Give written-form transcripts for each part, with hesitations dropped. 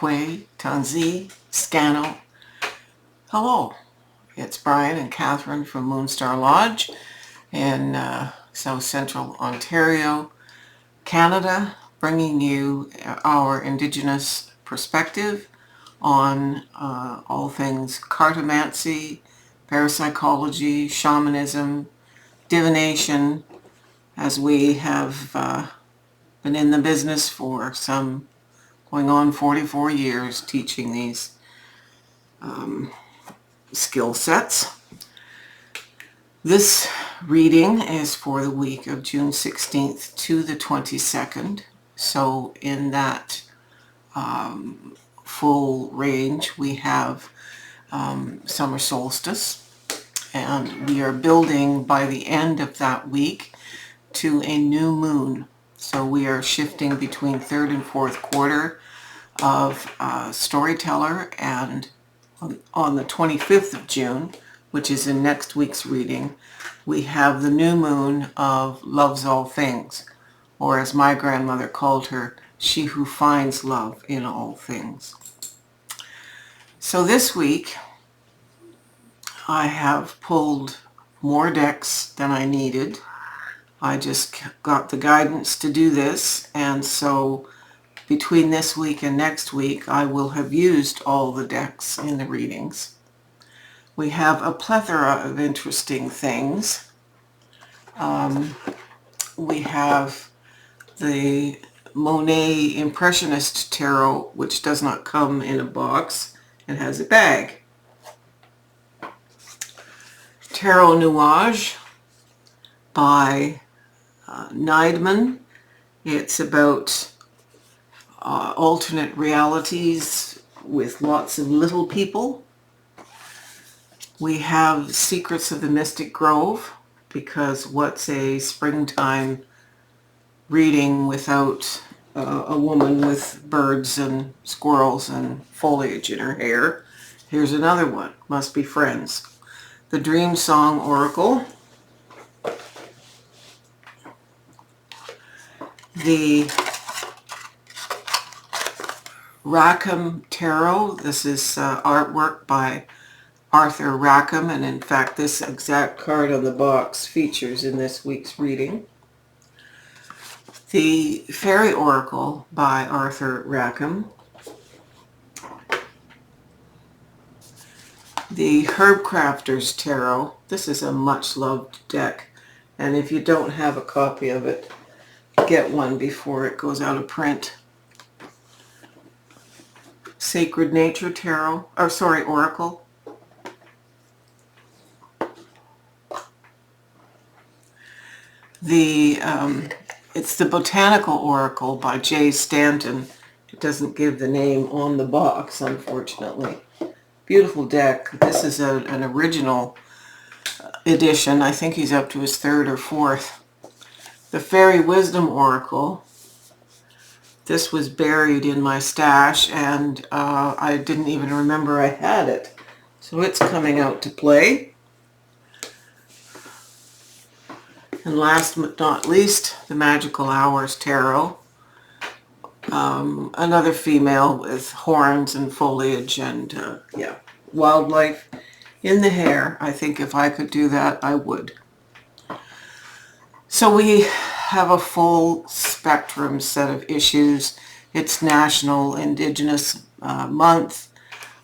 Kwe, Tanzi, Scano. Hello, it's Brian and Catherine from Moonstarlodge in South Central Ontario, Canada, bringing you our Indigenous perspective on all things cartomancy, parapsychology, shamanism, divination, as we have been in the business for going on 44 years teaching these skill sets. This reading is for the week of June 16th to the 22nd. So in that full range we have summer solstice, and we are building by the end of that week to a new moon. So we are shifting between third and fourth quarter of Storyteller, and on the 25th of June, which is in next week's reading, we have the new moon of Loves All Things, or as my grandmother called her, she who finds love in all things. So this week I have pulled more decks than I needed. I just got the guidance to do this, and so between this week and next week I will have used all the decks in the readings. We have a plethora of interesting things. We have the Monet Impressionist Tarot, which does not come in a box. It has a bag. Tarot Nuage by Neidman. It's about alternate realities with lots of little people. We have Secrets of the Mystic Grove, because what's a springtime reading without a woman with birds and squirrels and foliage in her hair? Here's another one, Must Be Friends. The Dream Song Oracle. The Rackham Tarot. This is artwork by Arthur Rackham, and in fact this exact card on the box features in this week's reading. The Fairy Oracle by Arthur Rackham. The Herb Crafter's Tarot. This is a much loved deck, and if you don't have a copy of it, get one before it goes out of print. Sacred Nature Tarot, Oracle. It's the Botanical Oracle by J. Stanton. It doesn't give the name on the box, unfortunately. Beautiful deck. This is an original edition. I think he's up to his third or fourth. The Fairy Wisdom Oracle. This was buried in my stash, and I didn't even remember I had it. So it's coming out to play. And last but not least, the Magical Hours Tarot. Another female with horns and foliage and wildlife in the hair. I think if I could do that, I would. So we have a full spectrum set of issues. It's National Indigenous Month.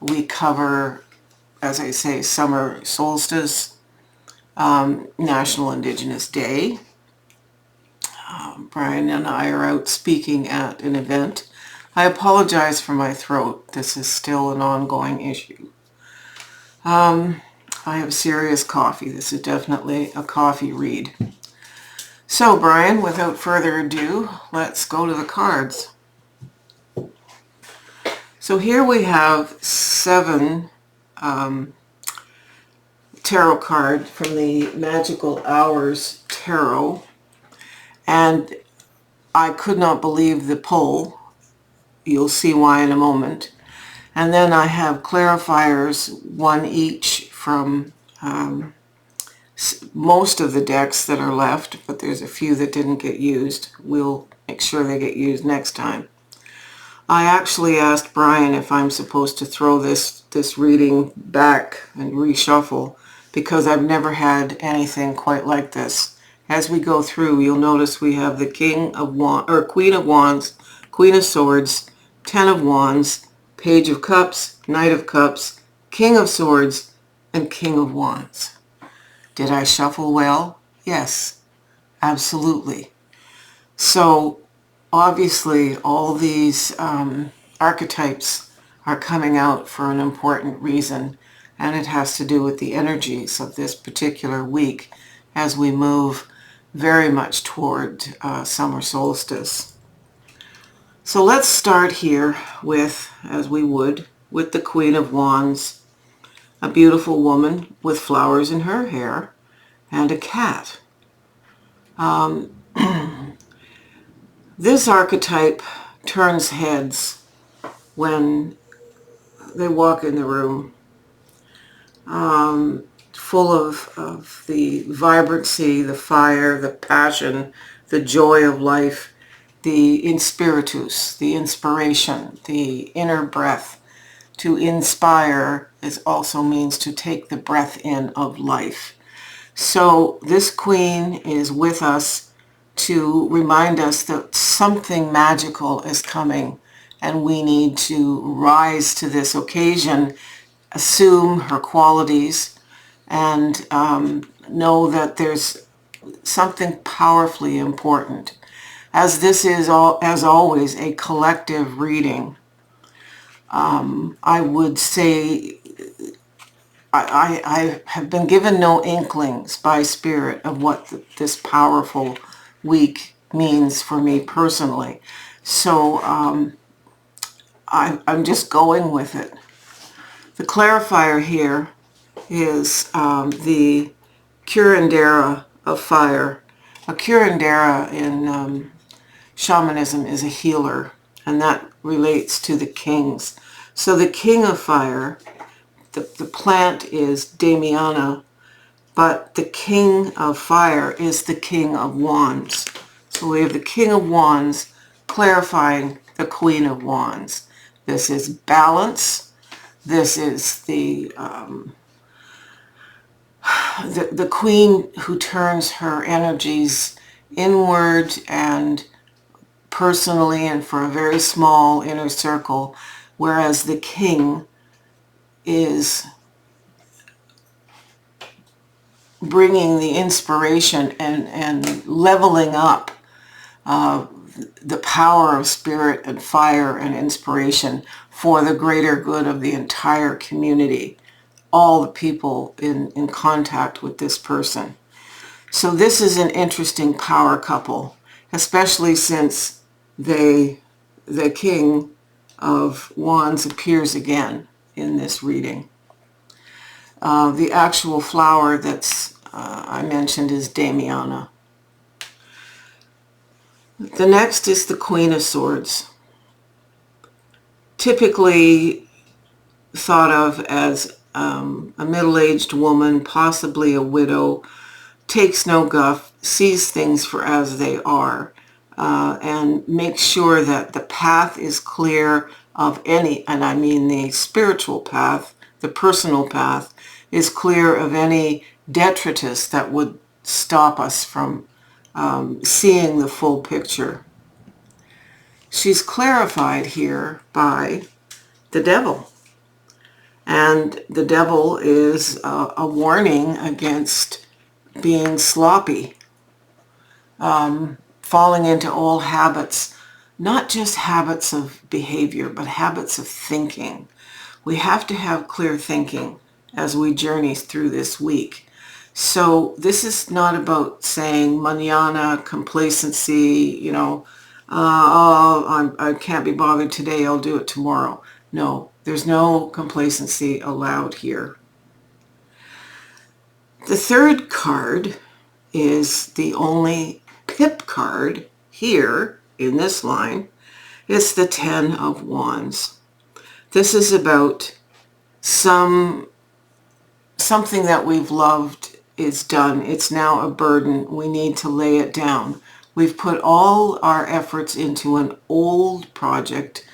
We cover, as I say, summer solstice, National Indigenous Day. Brian and I are out speaking at an event. I apologize for my throat. This is still an ongoing issue. I have serious coffee. This is definitely a coffee read. So, Brian, without further ado, let's go to the cards. So here we have 7 tarot cards from the Magical Hours Tarot, and I could not believe the pull. You'll see why in a moment. And then I have clarifiers, one each from most of the decks that are left, but there's a few that didn't get used. We'll make sure they get used next time. I actually asked Brian if I'm supposed to throw this reading back and reshuffle because I've never had anything quite like this. As we go through, you'll notice we have the King of Wands, or Queen of Wands, Queen of Swords, Ten of Wands, Page of Cups, Knight of Cups, King of Swords, and King of Wands. Did I shuffle well? Yes, absolutely. So obviously all these archetypes are coming out for an important reason, and it has to do with the energies of this particular week as we move very much toward summer solstice. So let's start here with, as we would, with the Queen of Wands, a beautiful woman with flowers in her hair and a cat. This archetype turns heads when they walk in the room, full of the vibrancy, the fire, the passion, the joy of life, the inspiritus, the inspiration, the inner breath. To inspire also means to take the breath in of life. So this queen is with us to remind us that something magical is coming, and we need to rise to this occasion, assume her qualities, and know that there's something powerfully important. As this is, as always, a collective reading, I would say I have been given no inklings by Spirit of what this powerful week means for me personally. So I'm just going with it. The clarifier here is the curandera of fire. A curandera in shamanism is a healer, and that relates to the kings. So the king of fire, the plant is Damiana, but the king of fire is the king of wands. So we have the king of wands clarifying the queen of wands. This is balance. This is the queen who turns her energies inward and personally and for a very small inner circle, whereas the king is bringing the inspiration and leveling up the power of spirit and fire and inspiration for the greater good of the entire community, all the people in contact with this person. So this is an interesting power couple, especially since the King of Wands appears again in this reading. The actual flower that's I mentioned is Damiana. The next is the Queen of Swords, typically thought of as a middle-aged woman, possibly a widow, takes no guff, sees things for as they are, and makes sure that the path is clear of any, and I mean the spiritual path, the personal path, is clear of any detritus that would stop us from seeing the full picture. She's clarified here by the devil. And the devil is a warning against being sloppy, falling into old habits, not just habits of behavior, but habits of thinking. We have to have clear thinking as we journey through this week. So this is not about saying mañana, complacency, I can't be bothered today, I'll do it tomorrow. No, there's no complacency allowed here. The third card is the only pip card here in this line. It's the Ten of Wands. This is about something that we've loved is done. It's now a burden. We need to lay it down. We've put all our efforts into an old project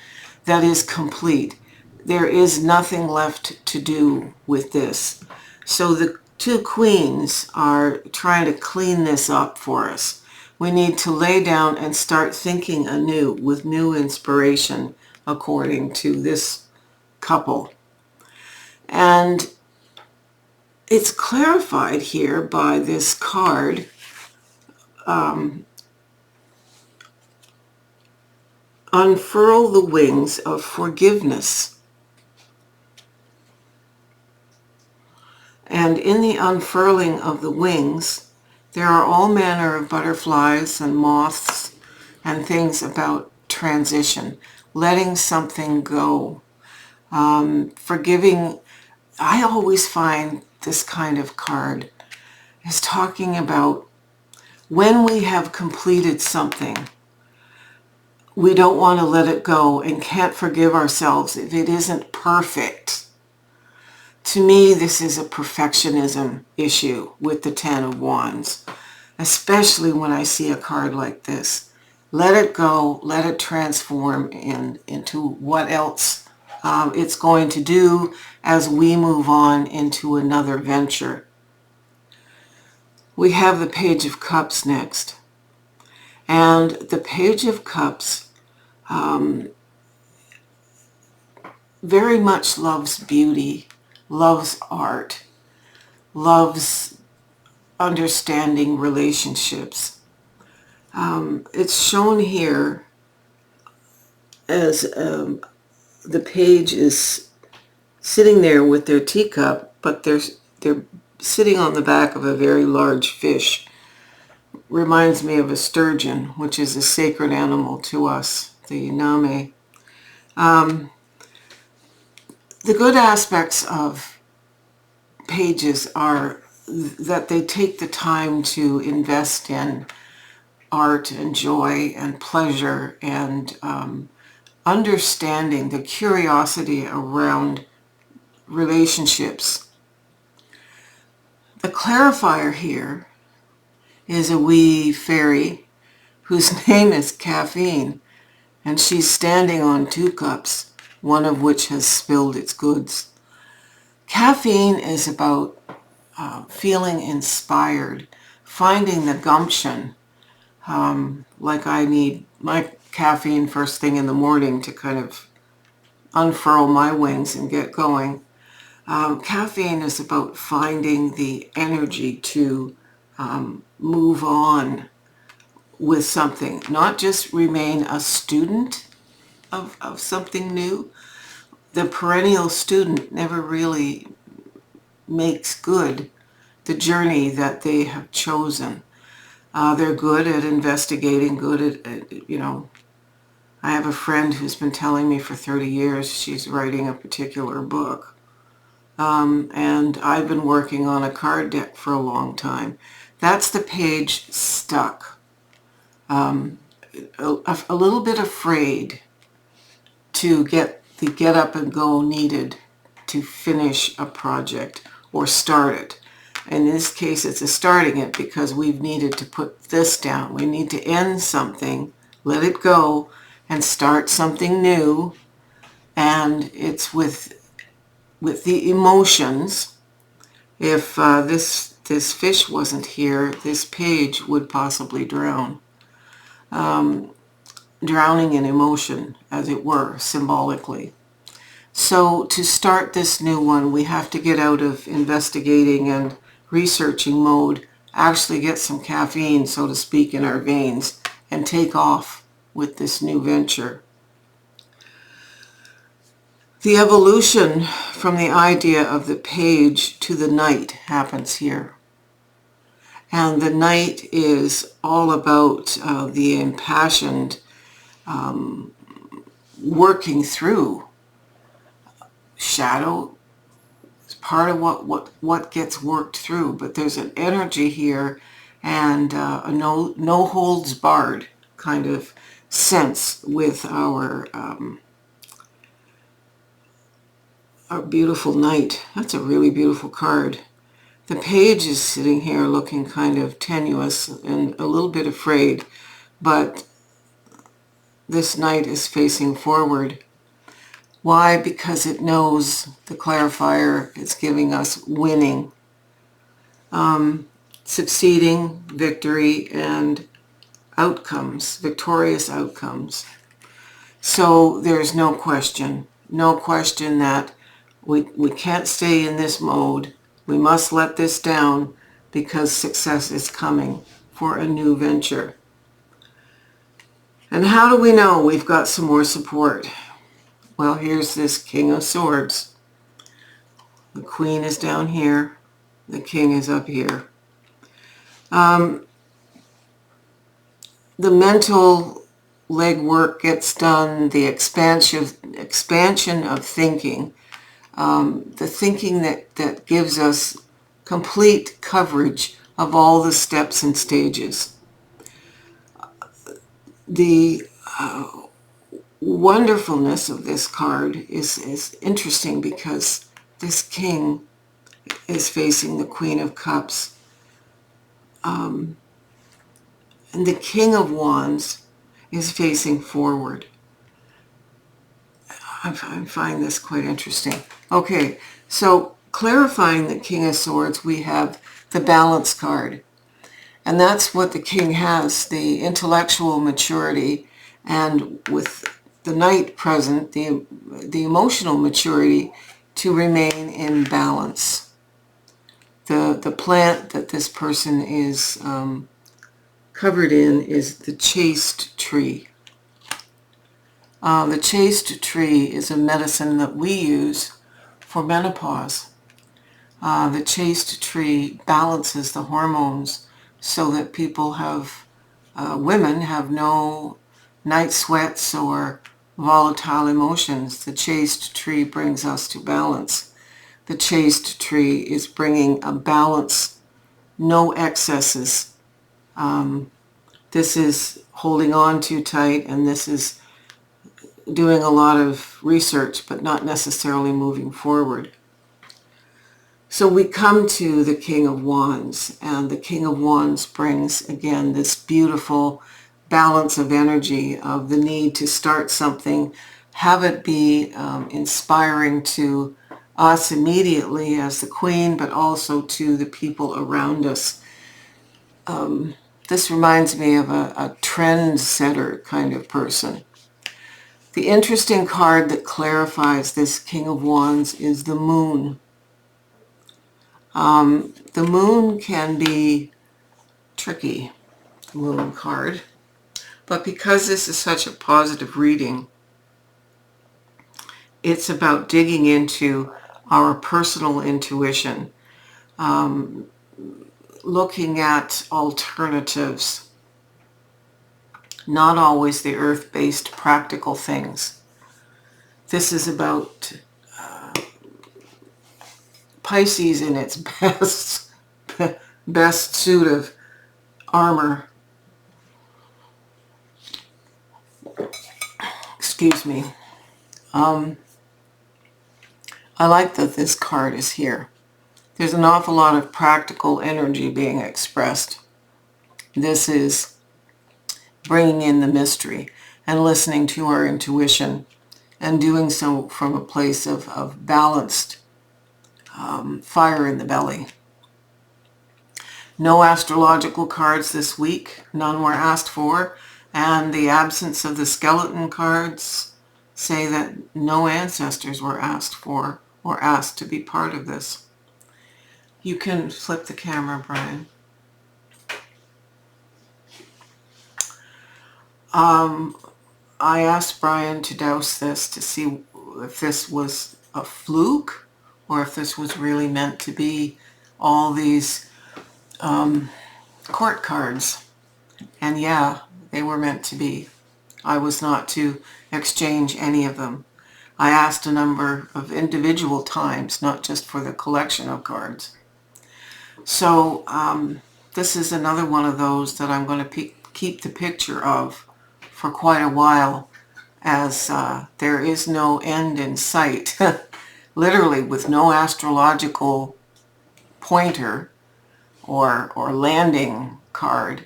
that is complete. There is nothing left to do with this. So the two queens are trying to clean this up for us. We need to lay down and start thinking anew with new inspiration, according to this couple. And it's clarified here by this card. Unfurl the wings of forgiveness. And in the unfurling of the wings, there are all manner of butterflies and moths and things about transition, letting something go, forgiving. I always find this kind of card is talking about when we have completed something, we don't want to let it go and can't forgive ourselves if it isn't perfect. To me, this is a perfectionism issue with the Ten of Wands, especially when I see a card like this. Let it go, let it transform into what else it's going to do as we move on into another venture. We have the Page of Cups next. And the Page of Cups very much loves beauty, loves art, loves understanding relationships. It's shown here as the page is sitting there with their teacup, but they're sitting on the back of a very large fish. Reminds me of a sturgeon, which is a sacred animal to us, the Name. The good aspects of pages are that they take the time to invest in art and joy and pleasure and understanding, the curiosity around relationships. The clarifier here is a wee fairy whose name is Caffeine, and she's standing on 2 cups, one of which has spilled its goods. Caffeine is about feeling inspired, finding the gumption, like I need my caffeine first thing in the morning to kind of unfurl my wings and get going. Caffeine is about finding the energy to move on with something, not just remain a student of something new. The perennial student never really makes good the journey that they have chosen. They're good at investigating, good at, I have a friend who's been telling me for 30 years she's writing a particular book. And I've been working on a card deck for a long time. That's the page stuck. A little bit afraid to get the get up and go needed to finish a project or start it. In this case, it's a starting it because we've needed to put this down. We need to end something, let it go, and start something new. And it's with the emotions. If this fish wasn't here, this page would possibly drown. Drowning in emotion, as it were, symbolically. So to start this new one, we have to get out of investigating and researching mode, actually get some caffeine, so to speak, in our veins, and take off with this new venture. The evolution from the idea of the page to the knight happens here. And the knight is all about the impassioned working through shadow. It's part of what gets worked through, but there's an energy here and a no holds barred kind of sense with our beautiful knight. That's a really beautiful card. The page is sitting here looking kind of tenuous and a little bit afraid, but this knight is facing forward. Why? Because it knows the clarifier is giving us winning, succeeding, victory, and outcomes, victorious outcomes. So there's no question that we can't stay in this mode. We must let this down because success is coming for a new venture. And how do we know we've got some more support? Well, here's this King of Swords. The Queen is down here. The King is up here. The mental legwork gets done, the expansion of thinking, the thinking that gives us complete coverage of all the steps and stages. The wonderfulness of this card is interesting because this King is facing the Queen of Cups. And the King of Wands is facing forward. I find this quite interesting. Okay, so clarifying the King of Swords, we have the Balance card. And that's what the King has, the intellectual maturity, and with the Knight present, the emotional maturity to remain in balance. The plant that this person is covered in is the chaste tree. The chaste tree is a medicine that we use for menopause. The chaste tree balances the hormones so that women have no night sweats or volatile emotions. The chaste tree brings us to balance. The chaste tree is bringing a balance, no excesses. This is holding on too tight, and this is doing a lot of research, but not necessarily moving forward. So we come to the King of Wands, and the King of Wands brings, again, this beautiful balance of energy of the need to start something, have it be inspiring to us immediately as the Queen, but also to the people around us. This reminds me of a trendsetter kind of person. The interesting card that clarifies this King of Wands is the Moon. The Moon can be tricky, the Moon card, but because this is such a positive reading, it's about digging into our personal intuition, looking at alternatives, not always the earth-based practical things. This is about Pisces in its best suit of armor. Excuse me. I like that this card is here. There's an awful lot of practical energy being expressed. This is bringing in the mystery and listening to our intuition and doing so from a place of balanced fire in the belly. No astrological cards this week. None were asked for. And the absence of the skeleton cards say that no ancestors were asked for or asked to be part of this. You can flip the camera, Brian. I asked Brian to douse this to see if this was a fluke or if this was really meant to be all these court cards. And yeah, they were meant to be. I was not to exchange any of them. I asked a number of individual times, not just for the collection of cards. So this is another one of those that I'm going to keep the picture of for quite a while, as there is no end in sight. Literally, with no astrological pointer or landing card,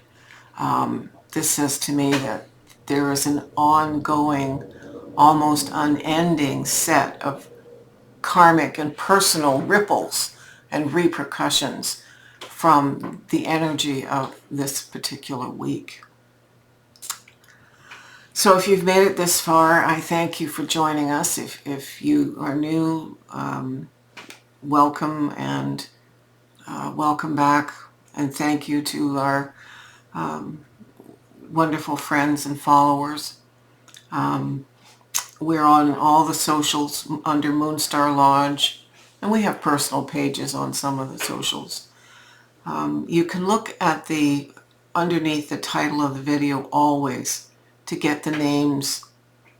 this says to me that there is an ongoing almost unending set of karmic and personal ripples and repercussions from the energy of this particular week. So if you've made it this far, I thank you for joining us. If you are new, welcome, and welcome back. And thank you to our wonderful friends and followers. We're on all the socials under Moonstarlodge, and we have personal pages on some of the socials. You can look at underneath the title of the video always to get the names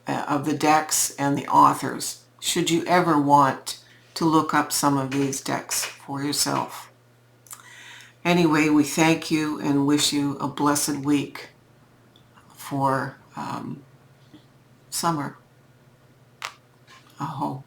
of the decks and the authors, should you ever want to look up some of these decks for yourself. Anyway, we thank you and wish you a blessed week for summer. Aho.